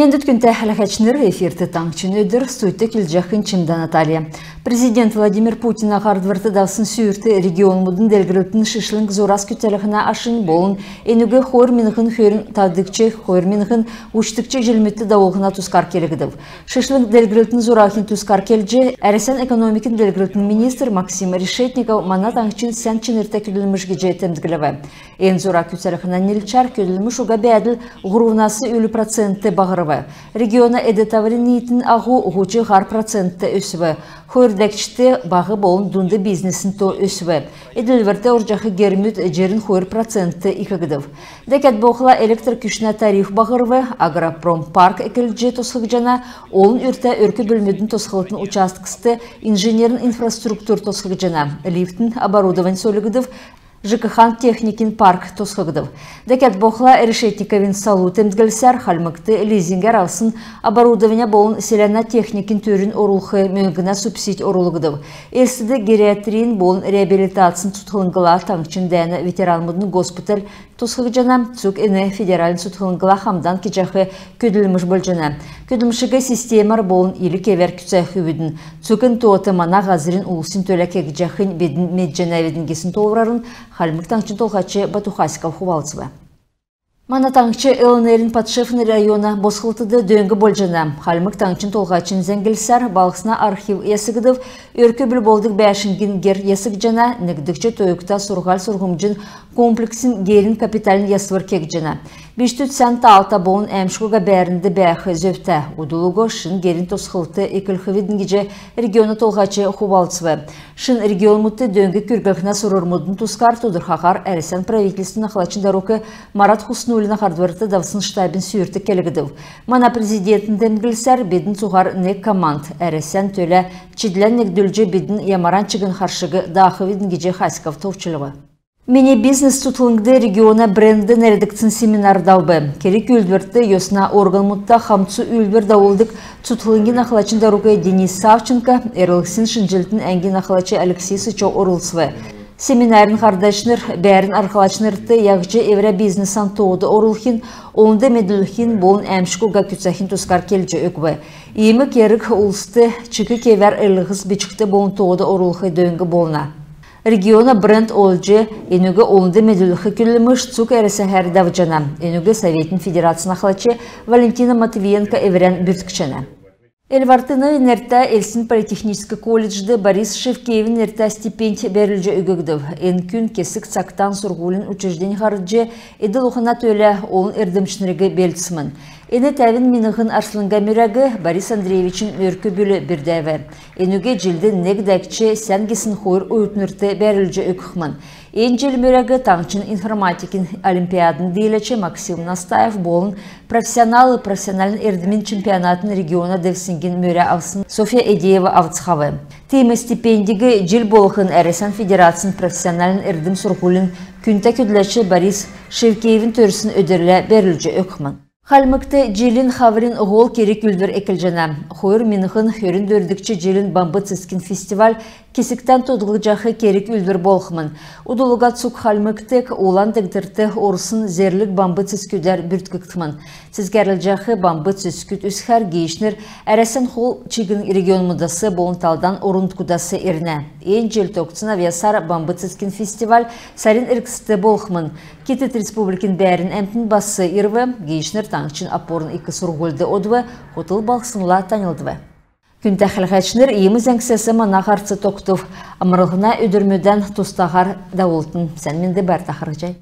Мендет күнті әліғачныр эфирті таңчын өдір суйты келжақын чымда Наталья. Президент Владимир Путин ағардварты давсын сүйірті регион мұдын дәлгірілтін шышлың зорас күтеліғына ашын болын әнуге хор минығын хөрін тадықчы, хор минығын ұштықчы желметті дауылғына тұскар келігідів. Шышлың дәлгірілтін зорахын тұскар келжі, әресен экономикін дәлгірілтін министр Максим Решетников мана таңчын сән чынырта күлілміш геже тәмдігілігі. Ән зора күтеліғына нелчар күлілміш уға бәділ ғұрувнасы өлі проценті бағыры. Региона эдетавринитин агу ғучы ғар процентті өсіві. Хойырдәкчті бағы болын дұнды бизнесін то өсіві. Эділверді оржақы гермют жерін хойыр процентті икігідів. Дәкәт боқыла электр күшіне тариф бағырвы, агропром парк әкілже тосқық жана, олын үрті өркі бөлмедің тосқылытын участкісті инженерін инфраструктур тосқық жана, лифтін оборудован солігідів, ЖКХ техникин парк тосқығдып. Дәкәт боқла Решетниковин салу тәмдгілсәр халмықты лизингер алсын оборудования болын селена техникин түрін орулқы мөңгіна субсид орулығдып. Әлсіді гериатрин болын реабилитациян тұтқылыңғыла таңчын дәні ветеранмыдың госпиталь тосқығы жана цук әні федералін тұтқылыңғыла хамдан кечақы көділміш бол жана. Көділмішігі системар болын илі кевер күцәқы өбідің. Цукын тоғыты мана ғазырын ұлысын төләкек жақын бедін меджанаведін кесін тоғырарын Халмык таңчын толғачы Батухаськов хувалцыва. Мана таңчы ЛНРін подшефный района босқылтыды дөңгі болжана. Халмык таңчын толғачын зәңгілсар балғысына архив есігідів, өркі біл болдық бәшінгін гер есік жана, нігдікчі тойықта сұрғал сұрғымжын комплексін герін капиталін есвір кек жана. Биштүт сәнті алта болын әмшқыға бәрінді бәқі зөпті. Удылығы шын герін тосқылты екілхівідің геже регионы толғачы хувалцыва. Шын регион мұтты дөңгі күргіқіна сұрырмудын тускар тұдырхақар әресен правительствін ақылачындаруқы Марат Хуснулина қардварты давсын штабын сүйірті келігідів. Мана президентін гілсәр бедін суғар нек команд. Әресен төлі чидлен нек дүлжі бедін ямаран чыгын қаршығы дақывідің геже Хаськов товчылығы. Мені бизнес тұтылыңды региона бренді нәредіктін семинар даубы. Керек үлдверді йосына орган мұтта хамцу үлдвер дауылдық тұтылыңген ақылачындаруға Денис Савченко, әріліксін шынжілтін әңген ақылачы Алексей Сычо орылсывы. Семинарын қардашыныр бәрін арқалачынырды яғжы евре бизнесан тоғыды орылхин, онды меділхин болын әмшкуға күтсахин тұскар келжі өкві. Емі керік ұлысты чүкі кевер әліғыз бечікті болын тоғыды орылхы дөңгі болына. Региона бренд олжы, енуге олынды меділіқі күліміш цук әрісі әрдав жана. Енуге Советін Федерацияна қылачы Валентина Матвиенко әверен бүрткішіні. Эльвартыны нерта Эльсин политехнический колледжді Борис Шевкеевін нерта стипендия бәрілжі үгігдів. Ен күн кесік цактан сұрғулын учрежден қарыджы еділ ұқына төлі олын әрдімшінірігі белтісімін. Ені тәвін минығын арслынға мүрәгі Борис Андреевичін өркі бөлі бірдәві. Енуге жылды негдәкчі сәнгесін қойыр өйтінірті бәрілжі үкіқмін. Ен жел мүрәгі таңчын информатикін олимпиадын дейлечі Максим Настаев болын профессионалын әрдімін чемпионатын региона дәвсінген мөрә авсын София Эдеева авцхавы. Темі стипендигі жыл болықын әресен федерациян профессионалын әрдім сұрғылын күнті көділәші Борис Шевкеевін төрісін өдірлі бәрілжі өкімін. Халмыкты желін хаврин ғол керек үлдір әкіл жана. Хойыр минығын хөрін дөрдікчі желін бамбы цискин фестиваль кесіктен тодғыл жақы керек үлдір болқымын. Удылыға цук халмыктық олан дегдірті орысын зерлік бамбы цискүдер бүрткіктімін. Сізгәріл жақы бамбы цискүд үсхар гейшнер әресен қол чигін регион мұдасы болынталдан орынткудасы еріне. Ен жел тоқтын авиасар бамбы цискин фестиваль сарин іркісті болқымын. Кетет республикин бәрін әмтін басы ирвы, гейшнер таңчын апорын икі сұрғылды одвы, хотыл балқсынла танылдывы. Күн тәхілғачныр еміз әңсесі мана қарцы тоқтыв, амырылғына өдірмеден тұстағар дауылтын. Сән менді бәр тақыры жай.